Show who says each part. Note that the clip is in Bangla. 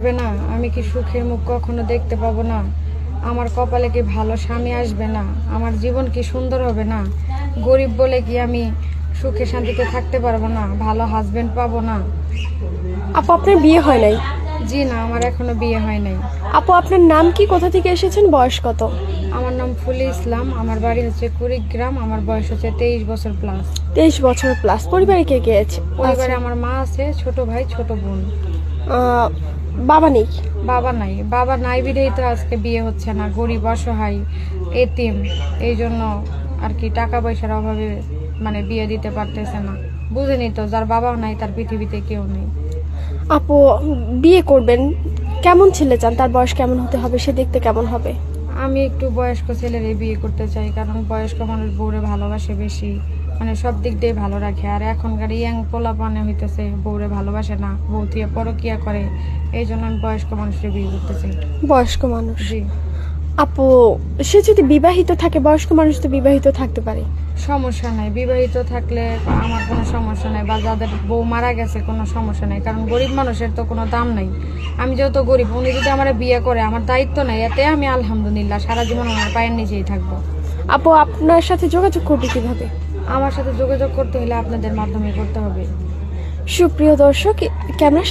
Speaker 1: হবে না, আমি কি সুখের মুখ কখনো দেখতে পাবো না? আমার কপালে কি ভালো স্বামী আসবে না? আমার জীবন কি সুন্দর হবে না? গরিব বলে কি আমি সুখে শান্তিতে থাকতে পারবো না? ভালো হাজবেন্ড পাবো না?
Speaker 2: আপু, আপনার বিয়ে হয় নাই?
Speaker 1: জি না, আমার এখনো বিয়ে হয় নাই।
Speaker 2: আপু, আপনার নাম কি, কোথা থেকে এসেছেন, বয়স কত?
Speaker 1: আমার নাম ফুলি ইসলাম, আমার বাড়ি হচ্ছে কুড়িগ্রাম, আমার বয়স হচ্ছে 23 বছর প্লাস।
Speaker 2: 23 বছর প্লাস। পরিবারে কে কে আছে?
Speaker 1: পরিবারে আমার মা আছে, ছোট ভাই, ছোট বোন।
Speaker 2: আহ, বাবা নেই?
Speaker 1: বাবা নাই, বাবা নাই বিধেই তো আজকে বিয়ে হচ্ছে না। গরিব, অসহায়, এতিম, এই জন্য আর কি টাকা পয়সার অভাবে মানে বিয়ে দিতে পারতেছে না। বুঝেনি তো, যার বাবা নাই তার পৃথিবীতে কেউ নেই।
Speaker 2: আপু, বিয়ে করবেন, কেমন ছেলে চান? তার বয়স কেমন হতে হবে? সে দেখতে কেমন হবে?
Speaker 1: আমি একটু বয়স্ক ছেলেরই বিয়ে করতে চাই, কারণ বয়স্ক মানুষ বউরে ভালোবাসে বেশি, মানে সব দিক দিয়ে ভালো রাখে। আর এখনকার ইয়াং পোলাপানে হইতেছে বউরে ভালোবাসে না, বউ দিয়ে পরকিয়া করে। এই জন্য আমি বয়স্ক মানুষের বিয়ে করতে চাই।
Speaker 2: বয়স্ক মানুষ?
Speaker 1: জি।
Speaker 2: আপু, সে যদি বিবাহিত থাকে, বয়স্ক মানুষ তো বিবাহিত থাকতে পারে।
Speaker 1: সমস্যা নাই, বিবাহিত থাকলে আমার কোনো সমস্যা নাই, বা যাদের বউ মারা গেছে কোনো সমস্যা নাই, কারণ গরিব মানুষের তো কোনো দাম নাই। আমি যেহেতু গরিব, উনি যদি আমার বিয়ে করে, আমার দায়িত্ব নাই, এতে আমি আলহামদুলিল্লাহ সারা জীবন আমার পায়ের নিচেই থাকবো।
Speaker 2: আপু, আপনার সাথে যোগাযোগ করবে কিভাবে?
Speaker 1: আমার সাথে যোগাযোগ করতে হলে আপনাদের মাধ্যমে করতে হবে।
Speaker 2: সুপ্রিয় দর্শক, ক্যামেরার